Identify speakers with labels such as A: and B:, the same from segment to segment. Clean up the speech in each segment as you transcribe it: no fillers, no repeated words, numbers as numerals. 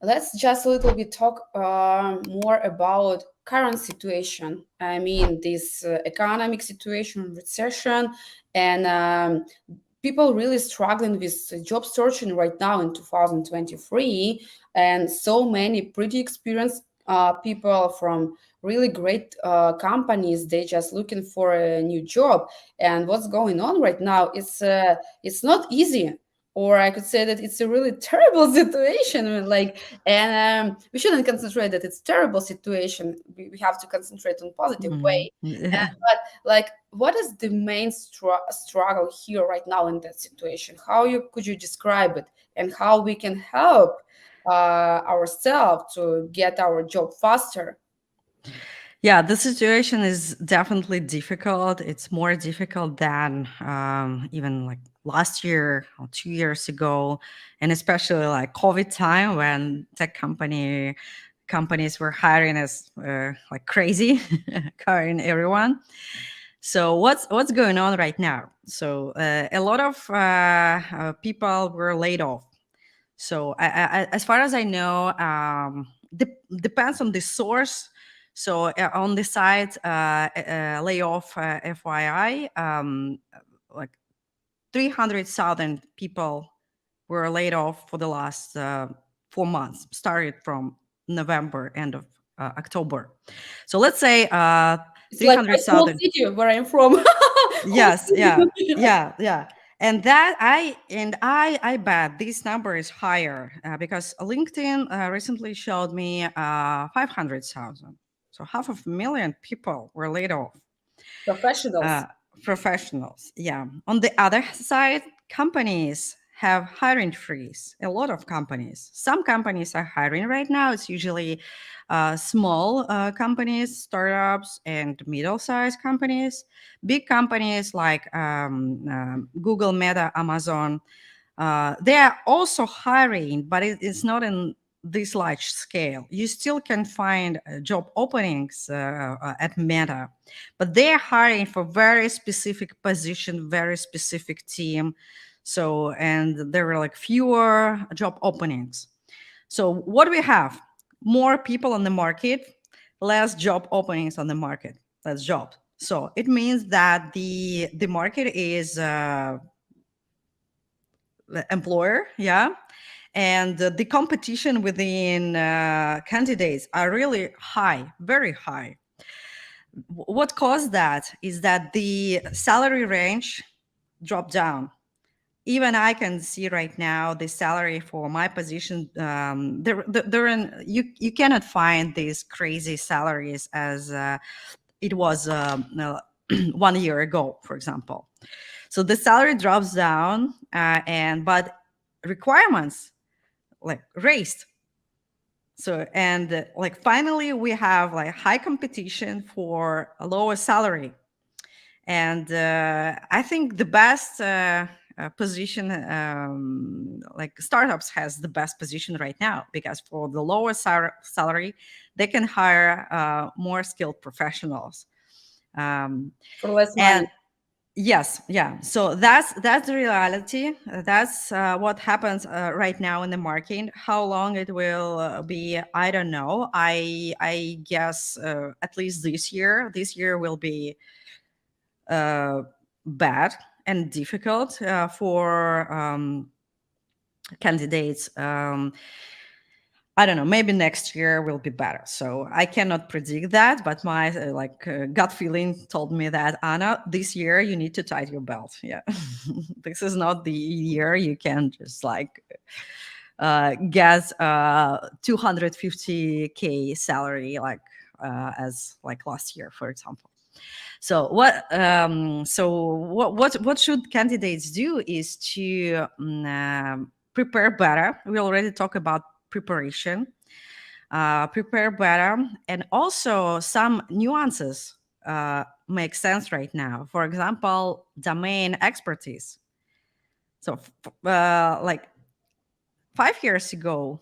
A: Let's just a little bit talk more about current situation. I mean, this economic situation, recession, and people really struggling with job searching right now in 2023, and so many pretty experienced people from really great companies, they just looking for a new job. And what's going on right now, it's not easy, or I could say that it's a really terrible situation. I mean, like, and we shouldn't concentrate that it's terrible situation. We have to concentrate on positive way.
B: Yeah.
A: But like, what is the main struggle here right now in that situation? How you could you describe it, and how we can help ourselves to get our job faster?
B: Yeah, the situation is definitely difficult. It's more difficult than even like last year or 2 years ago, and especially like COVID time when companies were hiring as like crazy, hiring everyone. So what's going on right now? So a lot of people were laid off. So as far as I know, depends on the source. So on the site, layoff FYI, like 300,000 people were laid off for the last 4 months, started from November, end of October. So let's say
A: It's like my small
B: 300,000.
A: city where I'm from.
B: Yes, yeah, yeah, yeah. And that I bet this number is higher because LinkedIn recently showed me 500,000. So half of a million people were laid off. Uh,
A: Professionals.
B: Professionals, yeah. On the other side, companies have hiring freeze. A lot of companies. Some companies are hiring right now. It's usually small companies, startups, and middle-sized companies. Big companies like Google, Meta, Amazon, they are also hiring, but it's not in this large scale. You still can find job openings at Meta, but they're hiring for very specific position, very specific team. So, and there were like fewer job openings. So, what we have? More people on the market, less job openings on the market. That's jobs. So it means that the market is the employer, yeah, and the competition within candidates are really high, very high. What caused that is that the salary range dropped down. Even I can see right now the salary for my position. They're in, you cannot find these crazy salaries as it was no, 1 year ago, for example. So the salary drops down, and but requirements like raised. So and like finally we have like high competition for a lower salary, and I think the best position, like startups has the best position right now because for the lower salary they can hire more skilled professionals,
A: For less
B: and
A: money.
B: yes, yeah. So that's the reality. That's what happens right now in the market. How long it will be, I don't know. I guess at least this year. This year will be uh, bad and difficult for candidates. I don't know. Maybe next year will be better. So I cannot predict that, but my gut feeling told me that Anna, this year you need to tighten your belt. Yeah, this is not the year you can just like get 250K salary like as like last year, for example. So what should candidates do is to prepare better. We already talked about preparation. Prepare better, and also some nuances make sense right now. For example, domain expertise. So, like 5 years ago,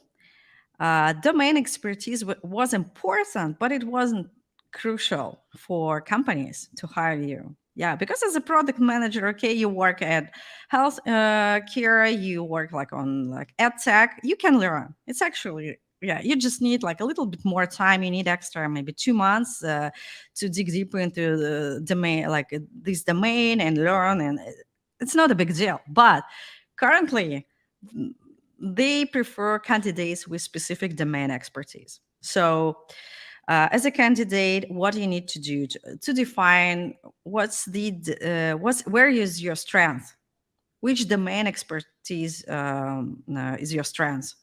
B: domain expertise was important, but it wasn't crucial for companies to hire you. Yeah, because as a product manager, okay, you work at health care, you work like on like ed tech, you can learn. It's actually Yeah, you just need like a little bit more time. You need extra, maybe 2 months to dig deeper into the domain, like this domain, and learn. And it's not a big deal. But currently, they prefer candidates with specific domain expertise. So, as a candidate, what you need to do to define what's where is your strength, which domain expertise is your strength,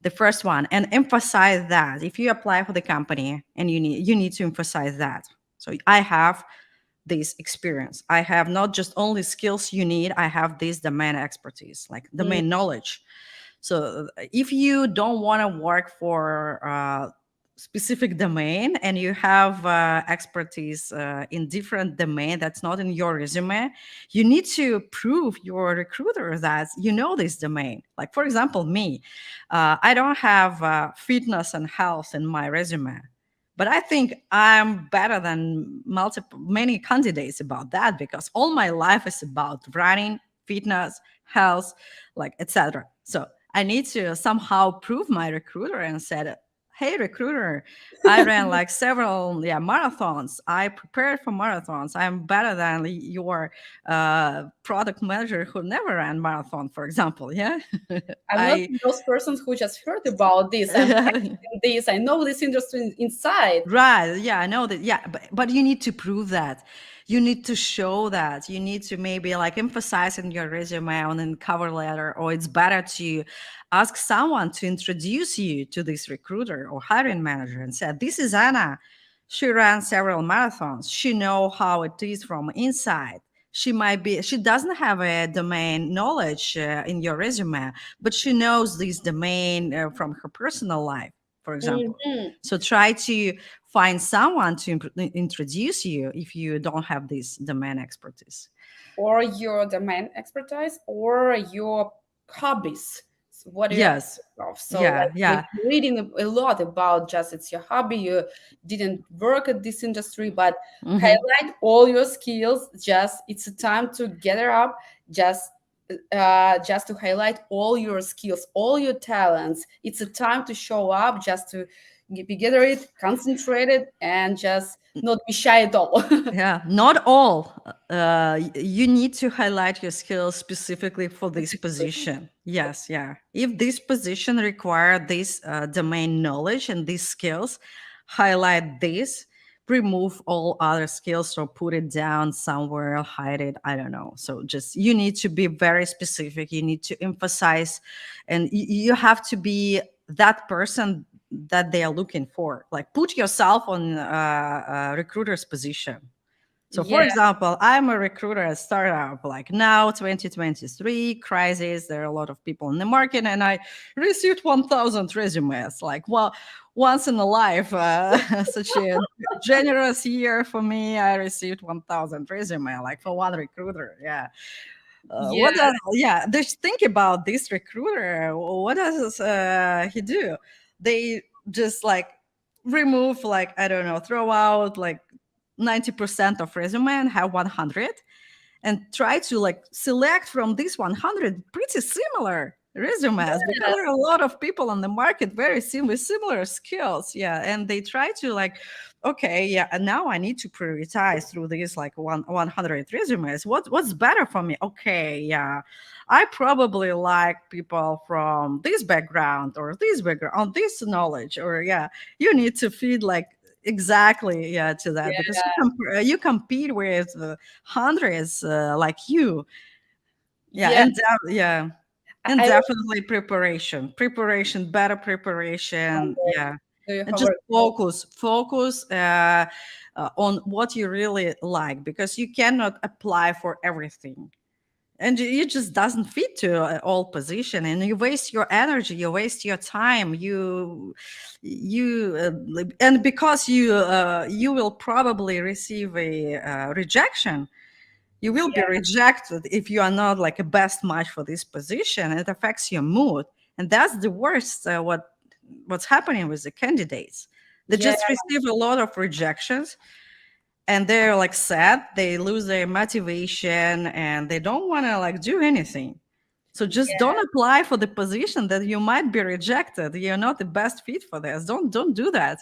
B: the first one, and emphasize that. If you apply for the company, and you need to emphasize that. So I have this experience, I have not just only skills you need, I have this domain expertise, like
A: Mm,
B: domain knowledge. So if you don't want to work for specific domain, and you have expertise in different domain that's not in your resume, you need to prove your recruiter that you know this domain. Like, for example, me, I don't have fitness and health in my resume, but I think I'm better than many candidates about that, because all my life is about running, fitness, health, like etc. So I need to somehow prove my recruiter and said, "Hey, recruiter, I ran like several marathons. I prepared for marathons. I'm better than your product manager who never ran marathon, for example." Yeah,
A: I'm not
B: I
A: those persons who just heard about this. I'm practicing this. I know this industry inside.
B: Right. Yeah, I know that. Yeah, but you need to prove that. You need to show that. You need to maybe like emphasize in your resume on a cover letter, or it's better to ask someone to introduce you to this recruiter or hiring manager and say, "This is Anna. She ran several marathons. She know how it is from inside. She doesn't have a domain knowledge in your resume, but she knows this domain from her personal life, for example."
A: Mhm.
B: So try to find someone to introduce you if you don't have this domain expertise.
A: Or your domain expertise or your hobbies. So what do you
B: Yes.
A: of? So
B: Yeah.
A: like
B: Yeah.
A: maybe reading a lot about just it's your hobby, you didn't work at this industry, but
B: Hmm.
A: highlight all your skills. Just it's a time to gather up, just to highlight all your skills, all your talents. It's a time to show up, just to be gathered, concentrated, and just not be shy at all.
B: Yeah, not all. You need to highlight your skills specifically for this position. Yes, yeah. If this position require this domain knowledge and these skills, highlight this. Remove all other skills or put it down somewhere, hide it. I don't know. So just you need to be very specific. You need to emphasize, and you have to be that person that they are looking for. Like put yourself on a recruiter's position. So, for
A: Yeah.
B: example, I'm a recruiter at startup, like now 2023 crisis. There are a lot of people in the market, and I received 1,000 resumes. Like, well, once in a life, such a generous year for me. I received 1,000 resume, like for one recruiter. Yeah.
A: Yeah.
B: What? Yeah. Just think about this recruiter. What does he do? They just like remove, like I don't know, throw out like 90% of resume and have 100, and try to like select from this 100 pretty similar resumes, because there are a lot of people on the market very with similar skills. Yeah, and they try to like, okay, yeah, and now I need to prioritize through these like 100 resumes. What's better for me? Okay, yeah, I probably like people from this background or this background on this knowledge, or yeah, you need to feed like exactly, yeah, to that, because
A: Yeah.
B: you compete with hundreds like you. Yeah,
A: Yeah.
B: yeah, and
A: I
B: definitely preparation, better preparation. Yeah,
A: do you
B: and
A: have
B: just
A: a
B: focus on what you really like, because you cannot apply for everything, and it just doesn't fit to all position, and you waste your energy, you waste your time, and because you will probably receive a rejection. You will be
A: yeah,
B: rejected if you are not like a best match for this position. It affects your mood, and that's the worst. What's happening with the candidates? They
A: yeah,
B: just receive a lot of rejections, and they're like sad. They lose their motivation, and they don't want to like do anything. So just don't apply for the position that you might be rejected. You're not the best fit for this. Don't do that.